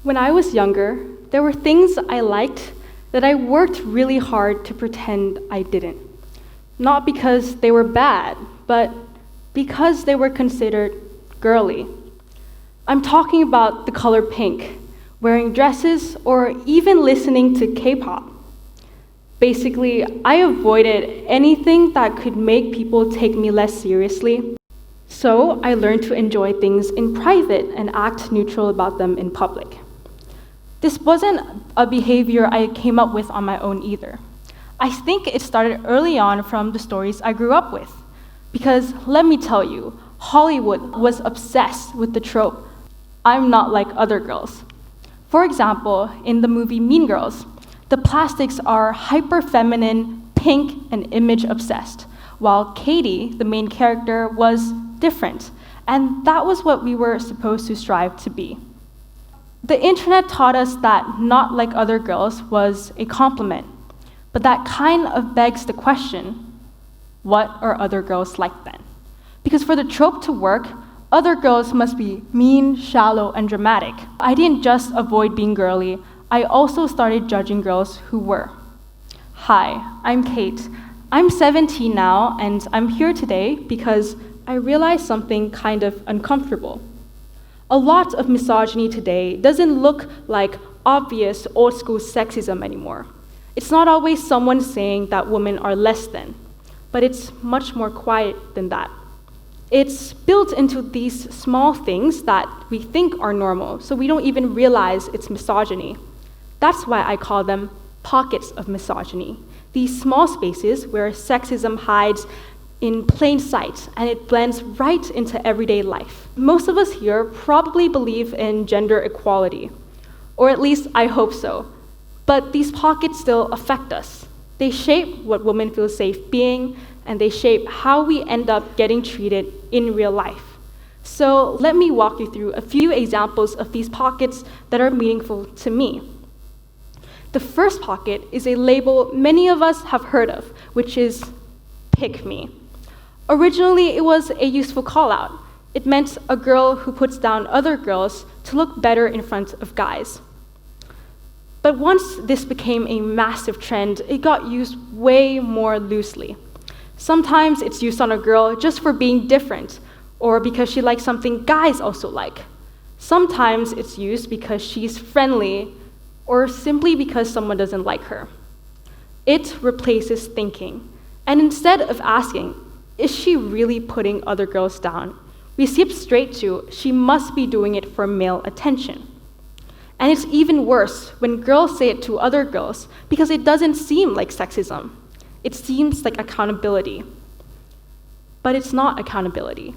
When I was younger, there were things I liked that I worked really hard to pretend I didn't. Not because they were bad, but because they were considered girly. I'm talking about the color pink, wearing dresses, or even listening to K-pop. Basically, I avoided anything that could make people take me less seriously. So I learned to enjoy things in private and act neutral about them in public. This wasn't a behavior I came up with on my own either. I think it started early on from the stories I grew up with. Because let me tell you, Hollywood was obsessed with the trope, I'm not like other girls. For example, in the movie Mean Girls, the plastics are hyper-feminine, pink, and image-obsessed, while Katie, the main character, was different, and that was what we were supposed to strive to be. The internet taught us that not like other girls was a compliment, but that kind of begs the question, what are other girls like then? Because for the trope to work, other girls must be mean, shallow, and dramatic. I didn't just avoid being girly, I also started judging girls who were. Hi, I'm Kate. I'm 17 now, and I'm here today because I realized something kind of uncomfortable. A lot of misogyny today doesn't look like obvious old-school sexism anymore. It's not always someone saying that women are less than, but it's much more quiet than that. It's built into these small things that we think are normal, so we don't even realize it's misogyny. That's why I call them pockets of misogyny. These small spaces where sexism hides in plain sight, and it blends right into everyday life. Most of us here probably believe in gender equality, or at least I hope so. But these pockets still affect us. They shape what women feel safe being, and they shape how we end up getting treated in real life. So let me walk you through a few examples of these pockets that are meaningful to me. The first pocket is a label many of us have heard of, which is pick me. Originally, it was a useful call-out. It meant a girl who puts down other girls to look better in front of guys. But once this became a massive trend, it got used way more loosely. Sometimes it's used on a girl just for being different, or because she likes something guys also like. Sometimes it's used because she's friendly, or simply because someone doesn't like her. It replaces thinking, and instead of asking, is she really putting other girls down? We skip straight to, she must be doing it for male attention. And it's even worse when girls say it to other girls because it doesn't seem like sexism. It seems like accountability. But it's not accountability.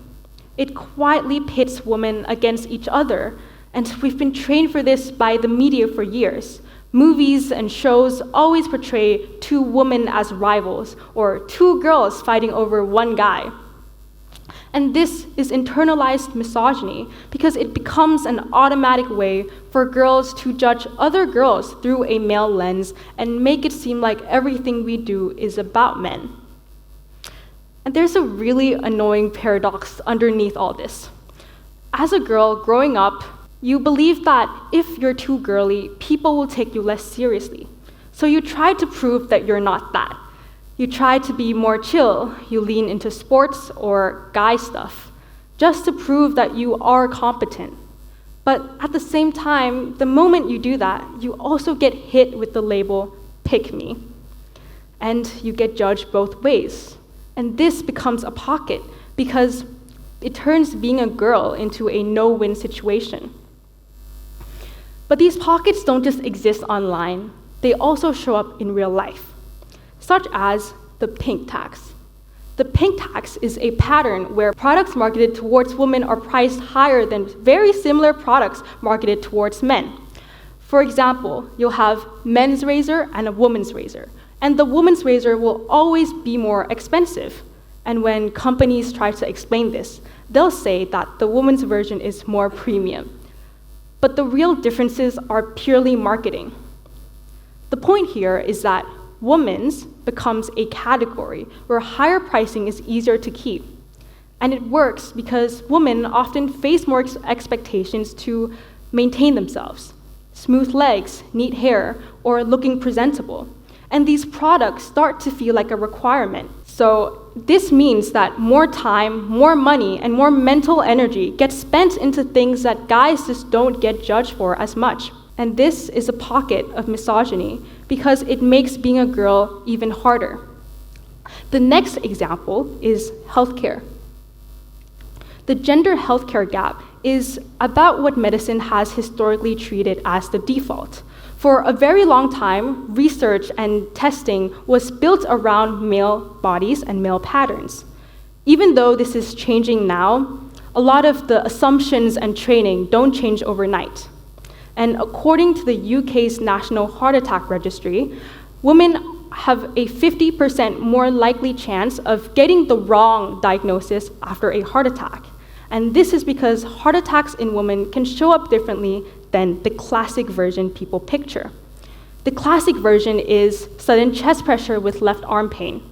It quietly pits women against each other, and we've been trained for this by the media for years. Movies and shows always portray two women as rivals, or two girls fighting over one guy. And this is internalized misogyny because it becomes an automatic way for girls to judge other girls through a male lens and make it seem like everything we do is about men. And there's a really annoying paradox underneath all this. As a girl growing up, you believe that if you're too girly, people will take you less seriously. So you try to prove that you're not that. You try to be more chill, you lean into sports or guy stuff, just to prove that you are competent. But at the same time, the moment you do that, you also get hit with the label, pick me. And you get judged both ways. And this becomes a pocket because it turns being a girl into a no-win situation. But these pockets don't just exist online, they also show up in real life, such as the pink tax. The pink tax is a pattern where products marketed towards women are priced higher than very similar products marketed towards men. For example, you'll have men's razor and a woman's razor, and the woman's razor will always be more expensive. And when companies try to explain this, they'll say that the woman's version is more premium. But the real differences are purely marketing. The point here is that women's becomes a category where higher pricing is easier to keep. And it works because women often face more expectations to maintain themselves. smooth legs, neat hair, or looking presentable. And these products start to feel like a requirement. So this means that more time, more money, and more mental energy gets spent into things that guys just don't get judged for as much. And this is a pocket of misogyny because it makes being a girl even harder. The next example is healthcare. The gender healthcare gap is about what medicine has historically treated as the default. For a very long time, research and testing was built around male bodies and male patterns. Even though this is changing now, a lot of the assumptions and training don't change overnight. And according to the UK's National Heart Attack Registry, women have a 50% more likely chance of getting the wrong diagnosis after a heart attack. And this is because heart attacks in women can show up differently than the classic version people picture. The classic version is sudden chest pressure with left arm pain.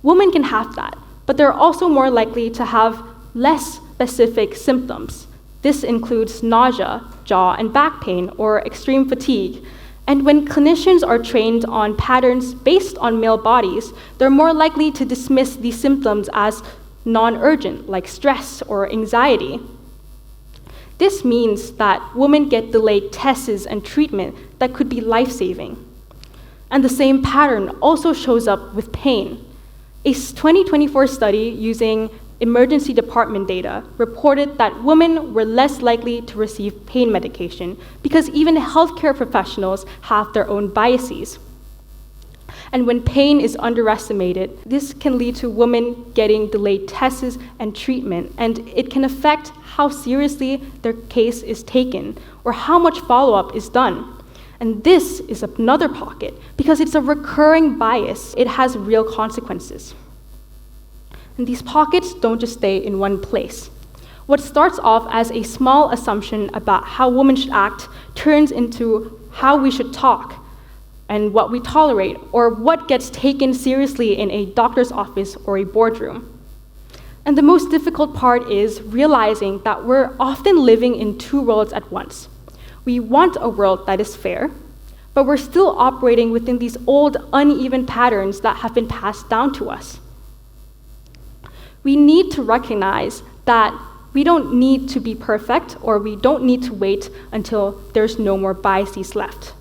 Women can have that, but they're also more likely to have less specific symptoms. This includes nausea, jaw and back pain, or extreme fatigue. And when clinicians are trained on patterns based on male bodies, they're more likely to dismiss these symptoms as non-urgent, like stress or anxiety. This means that women get delayed tests and treatment that could be life-saving. And the same pattern also shows up with pain. A 2024 study using emergency department data reported that women were less likely to receive pain medication because even healthcare professionals have their own biases. And when pain is underestimated, this can lead to women getting delayed tests and treatment, and it can affect how seriously their case is taken or how much follow-up is done. And this is another pocket because it's a recurring bias. It has real consequences. And these pockets don't just stay in one place. What starts off as a small assumption about how women should act turns into how we should talk, and what we tolerate, or what gets taken seriously in a doctor's office or a boardroom. And the most difficult part is realizing that we're often living in two worlds at once. We want a world that is fair, but we're still operating within these old, uneven patterns that have been passed down to us. We need to recognize that we don't need to be perfect, or we don't need to wait until there's no more biases left.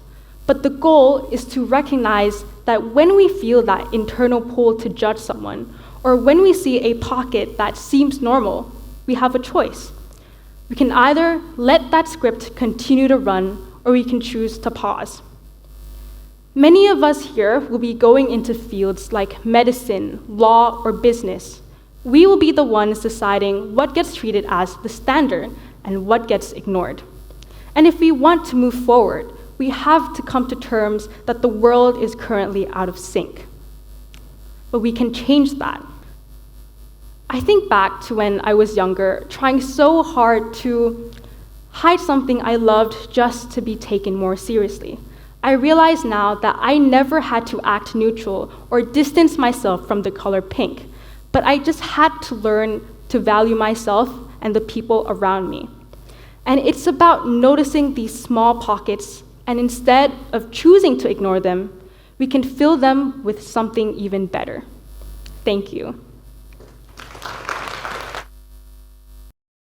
But the goal is to recognize that when we feel that internal pull to judge someone, or when we see a pocket that seems normal, we have a choice. We can either let that script continue to run, or we can choose to pause. Many of us here will be going into fields like medicine, law, or business. We will be the ones deciding what gets treated as the standard and what gets ignored. And if we want to move forward, we have to come to terms that the world is currently out of sync. But we can change that. I think back to when I was younger, trying so hard to hide something I loved just to be taken more seriously. I realize now that I never had to act neutral or distance myself from the color pink, but I just had to learn to value myself and the people around me. And it's about noticing these small pockets, and instead of choosing to ignore them, we can fill them with something even better. Thank you.